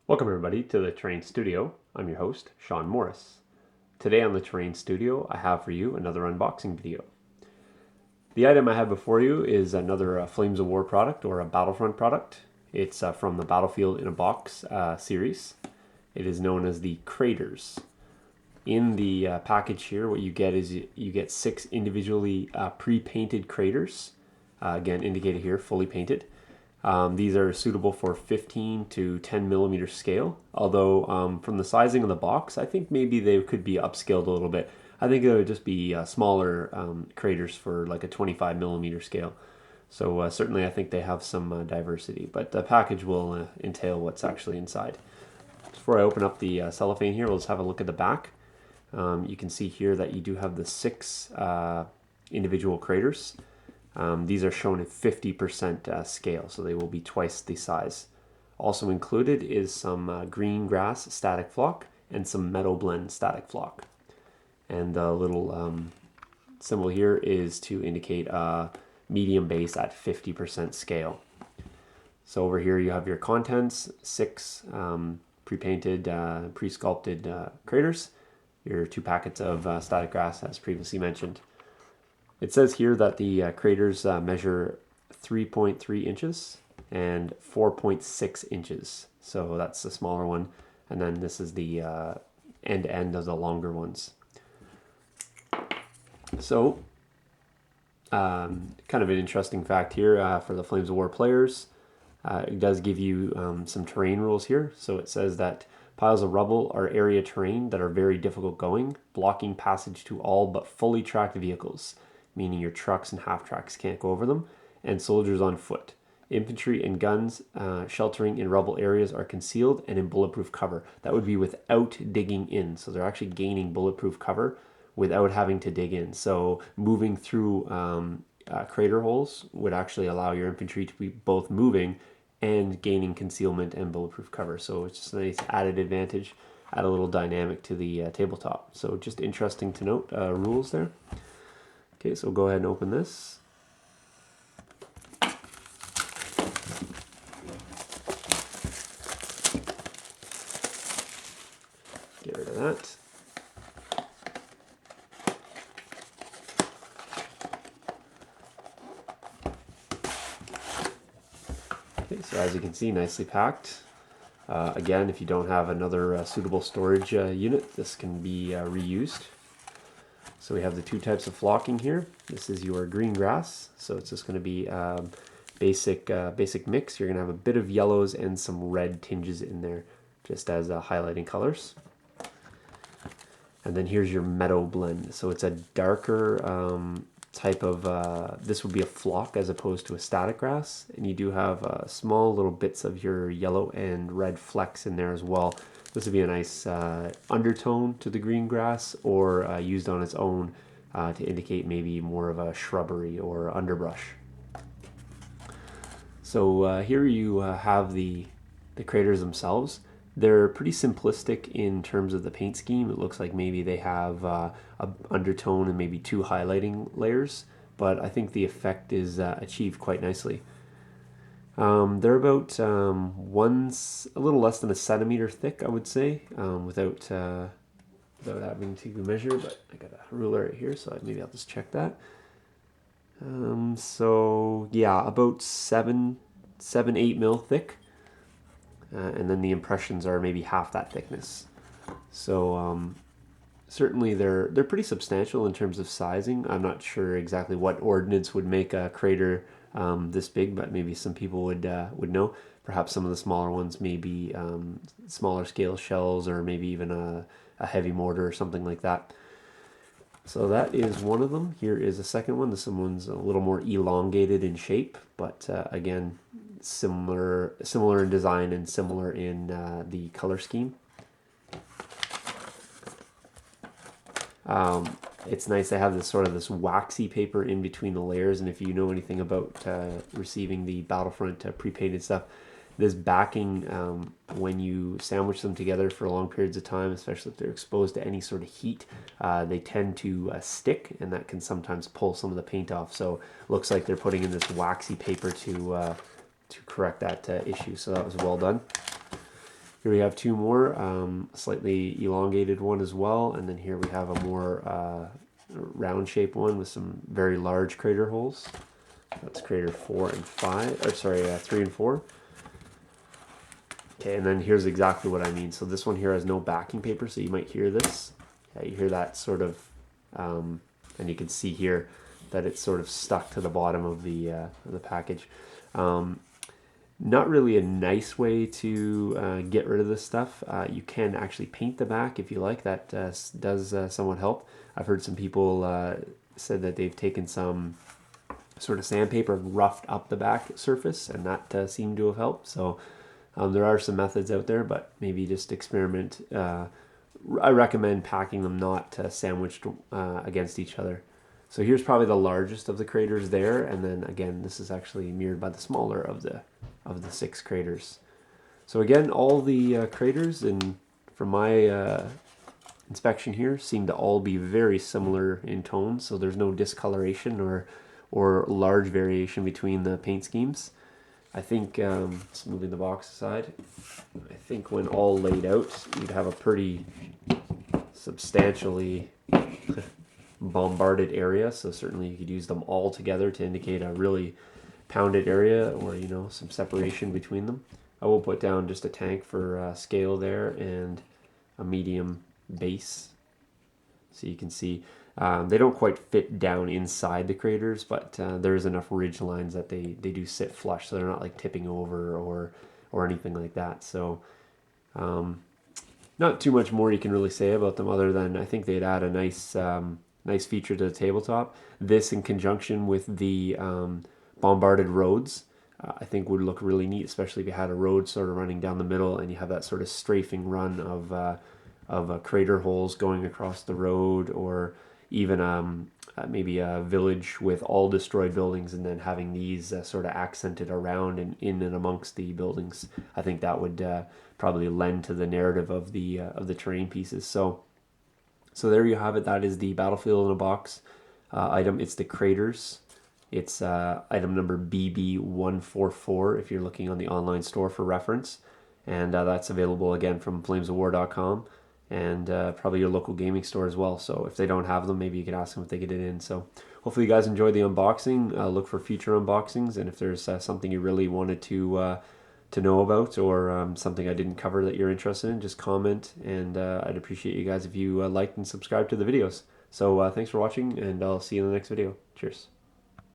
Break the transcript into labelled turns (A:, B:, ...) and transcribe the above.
A: Welcome everybody to the Terrain Studio. I'm your host, Shawn Morris. Today on the Terrain Studio, I have for you another unboxing video. The item I have before you is another Flames of War product or a Battlefront product. It's from the Battlefield in a Box series. It is known as the Craters. In the package here, what you get is you get 6 individually pre-painted craters. Again, indicated here, fully painted. These are suitable for 15 to 10 millimeter scale, although from the sizing of the box, I think maybe they could be upscaled a little bit. I think it would just be smaller craters for like a 25 millimeter scale. So certainly I think they have some diversity, but the package will entail what's actually inside. Before I open up the cellophane here, we'll just have a look at the back. You can see here that you do have the 6 individual craters. These are shown at 50% scale, so they will be twice the size. Also included is some green grass static flock and some Meadow blend static flock. And the little symbol here is to indicate medium base at 50% scale. So over here you have your contents, 6 pre-painted, pre-sculpted craters, your 2 packets of static grass as previously mentioned. It says here that the craters measure 3.3 inches and 4.6 inches. So that's the smaller one. And then this is the end of the longer ones. So, kind of an interesting fact here for the Flames of War players. It does give you some terrain rules here. So it says that piles of rubble are area terrain that are very difficult going, blocking passage to all but fully tracked vehicles, meaning your trucks and half-tracks can't go over them, and soldiers on foot. Infantry and guns sheltering in rubble areas are concealed and in bulletproof cover. That would be without digging in. So they're actually gaining bulletproof cover without having to dig in. So moving through crater holes would actually allow your infantry to be both moving and gaining concealment and bulletproof cover. So it's just a nice added advantage, add a little dynamic to the tabletop. So just interesting to note, rules there. Okay, so go ahead and open this. Get rid of that. Okay, so as you can see, nicely packed. Again, if you don't have another suitable storage unit, this can be reused. So we have the 2 types of flocking here. This is your green grass, so it's just going to be basic mix. You're going to have a bit of yellows and some red tinges in there, just as highlighting colors. And then here's your Meadow blend. So it's a darker type of, this would be a flock as opposed to a static grass. And you do have small little bits of your yellow and red flecks in there as well. This would be a nice undertone to the green grass, or used on its own to indicate maybe more of a shrubbery or underbrush. So here you have the craters themselves. They're pretty simplistic in terms of the paint scheme. It looks like maybe they have a undertone and maybe 2 highlighting layers, but I think the effect is achieved quite nicely. They're about a little less than a centimeter thick, I would say, without having to measure. But I got a ruler right here, so maybe I'll just check that. So yeah, about 7-8 mil thick, and then the impressions are maybe half that thickness. So certainly they're pretty substantial in terms of sizing. I'm not sure exactly what ordnance would make a crater this big, but maybe some people would know. Perhaps some of the smaller ones may be smaller scale shells, or maybe even a heavy mortar or something like that. So that is one of them. Here is a second one. This one's a little more elongated in shape, but again, similar in design and similar in the color scheme. It's nice to have this waxy paper in between the layers, and if you know anything about receiving the Battlefront pre-painted stuff, this backing, when you sandwich them together for long periods of time, especially if they're exposed to any sort of heat, they tend to stick, and that can sometimes pull some of the paint off. So it looks like they're putting in this waxy paper to correct that issue, so that was well done. Here we have two more, slightly elongated one as well, and then here we have a more round shaped one with some very large crater holes. That's crater 4 and 5, or sorry, 3 and 4. Okay, and then here's exactly what I mean. So this one here has no backing paper, so you might hear this. Yeah, you hear that sort of, and you can see here that it's sort of stuck to the bottom of the package. Not really a nice way to get rid of this stuff. You can actually paint the back if you like. That does somewhat help. I've heard some people said that they've taken some sort of sandpaper and roughed up the back surface, and that seemed to have helped. So there are some methods out there, but maybe just experiment. I recommend packing them not sandwiched against each other. So here's probably the largest of the craters there, and then again, this is actually mirrored by the smaller of the 6 craters. So again, all the craters, from my inspection here, seem to all be very similar in tone. So there's no discoloration or large variation between the paint schemes. I think, just moving the box aside, I think when all laid out, you'd have a pretty substantially bombarded area. So certainly you could use them all together to indicate a really pounded area, or some separation between them. I will put down just a tank for scale there and a medium base, so you can see they don't quite fit down inside the craters, but there is enough ridge lines that they do sit flush, so they're not like tipping over or anything like that. So not too much more you can really say about them, other than I think they'd add a nice feature to the tabletop. This in conjunction with the bombarded roads, I think would look really neat, especially if you had a road sort of running down the middle and you have that sort of strafing run of crater holes going across the road, or even maybe a village with all destroyed buildings and then having these sort of accented around and in and amongst the buildings. I think that would probably lend to the narrative of the terrain pieces. So there you have it. That is the Battlefield in a Box item. It's the craters. It's item number BB144 if you're looking on the online store for reference. And that's available again from flamesofwar.com and probably your local gaming store as well. So if they don't have them, maybe you can ask them if they get it in. So hopefully you guys enjoyed the unboxing. Look for future unboxings, and if there's something you really wanted to know about, or something I didn't cover that you're interested in, just comment, and I'd appreciate you guys if you liked and subscribed to the videos. So thanks for watching, and I'll see you in the next video. Cheers.